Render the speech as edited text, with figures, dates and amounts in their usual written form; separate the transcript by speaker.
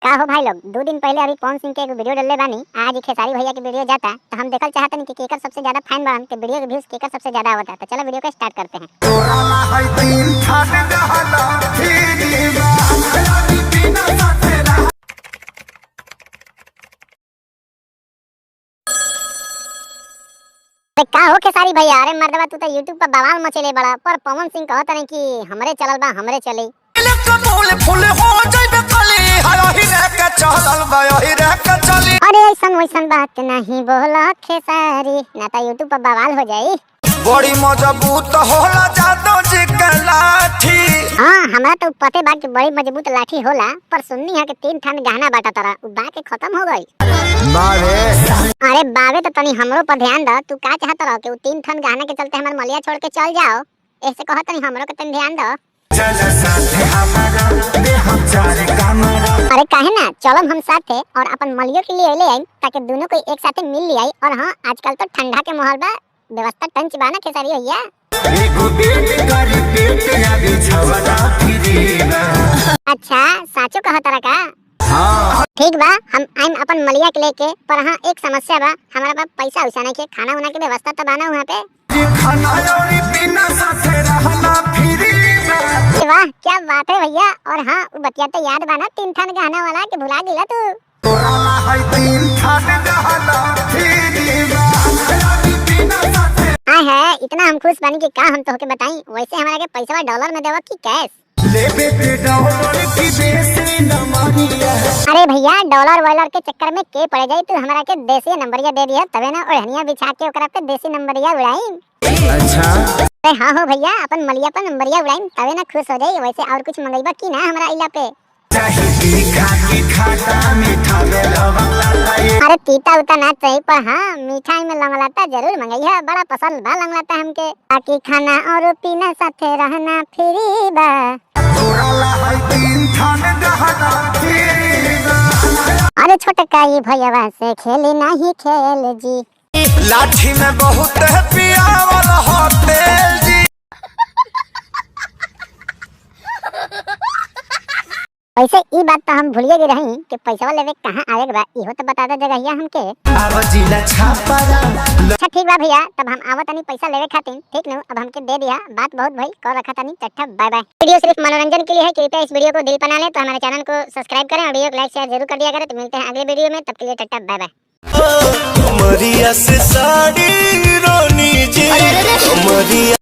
Speaker 1: का हो भाई लोग, 2 दिन पहले अभी पवन सिंह के एक वीडियो डालले बानी। आज खेसारी भैया के वीडियो जाता तो हम देखल चाहतनी कि केकर सबसे ज्यादा फैन बान के वीडियो के व्यूज केकर सबसे ज्यादा आवता। तो चलो वीडियो को स्टार्ट करते हैं। का हो खेसारी भैया, अरे मर्दवा तू तो यूट्यूब पर बवाल मचेले बड़ा, पर पवन सिंह कहत नहीं कि हमरे चलल बा हमरे चले। अरे ऐसन वैसन बात नहीं बोला खेसारी, ना तो यूट्यूब पर बवाल हो जाई।
Speaker 2: बड़ी मजबूत होला जादो जी के लाठी।
Speaker 1: हाँ, हमरा तो पते बा कि बड़ी मजबूत लाठी होला, पर सुननी है कि 3 ठान गहना बाटा तरा उ बा के खत्म हो गई। अरे बावे तो तनी हमरो पर ध्यान द। तू का चाहत रह कि उ 3 ठान गहना के चलते हमर मलिया छोड़ के चल जाओ? ऐसे कहत तनी हमरो के तनी ध्यान द।
Speaker 2: चल साथे हमारा दे हम चार कमरा।
Speaker 1: अरे काहे ना, चलम हम साथे और अपन मलियो के लिए ले आई ताकि दोनों को एक साथे मिल लियाई। और हाँ, आजकल तो ठंडा के माहौल बा, व्यवस्था टंच बा ना खेसारी भैया।
Speaker 2: एगो बेट करी पेट या बिछवना फिरीबा।
Speaker 1: अच्छा साचो कहत रहा का?
Speaker 2: हां
Speaker 1: ठीक बा, हम आइम अपन मलिया के लेके। पर हाँ, एक समस्या बा, हमारा पास पैसा वैसा नहीं के, खाना उना के व्यवस्था तो बाना वहाँ पे।
Speaker 2: खाना और पीना साथे रहना फिरीबा।
Speaker 1: वाह क्या बात है भैया। और हाँ, वो बतिया तो याद बा ना 3 ठान गहना वाला के भुला गेला तू।
Speaker 2: तोरा है 3 ठान गहना फिरीबा।
Speaker 1: हाँ है, इतना हम खुश बानी कि का हम तो के बताई। वैसे हमारा के पैसा डॉलर में देवा कि कैश?
Speaker 2: लेबे पे डॉलर की देसी नंबरिया।
Speaker 1: अरे भैया, डॉलर वॉलर के चक्कर में के पड़ जाई। तू हमारा के देसी नंबरिया दे दिया तबे ना ओढ़निया बिछा के ओकरा पे देसी नंबरिया उड़ाई।
Speaker 2: अच्छा
Speaker 1: अरे हाँ हो भैया, अपन मलिया पर नंबरिया उड़ाई तबे ना खुश हो जाई। वैसे और कुछ मंगईबा की ना हमरा इला पे? अरे तीता उता ना चाहिए, पर हाँ मिठाई में लंगलाता जरूर मंगाई है। बड़ा पसंद बा लंगलाता हमके। बाकी खाना और पीना साथे रहना फ्री बा। अरे छोटका ये भैया से खेली नहीं खेल जी।
Speaker 2: लाठी में बहुत है पियावल हो तेल जी।
Speaker 1: वैसे ई बात तो हम भूलिए गए रही कि पैसा लेवे कहाँ आवे के बा, इहो तो बता दे जगहिया हमके।
Speaker 2: अब जिला छापरा।
Speaker 1: अच्छा ठीक बा भैया, तब हम आवत तनी पैसा लेवे खातिर। ठीक न, अब हमके दे दिया, बात बहुत भई कर रखा तनी। टट्ठा बाय बाय। वीडियो सिर्फ मनोरंजन के लिए है, कृपया इस वीडियो को दिल बना ले तो हमारे चैनल को सब्सक्राइब करें और वीडियो को लाइक शेयर जरूर कर दिया करें। तो मिलते हैं अगले वीडियो में, तब के लिए टट्ठा बाय बाय।
Speaker 2: मरिया से साड़ी रोनी जी।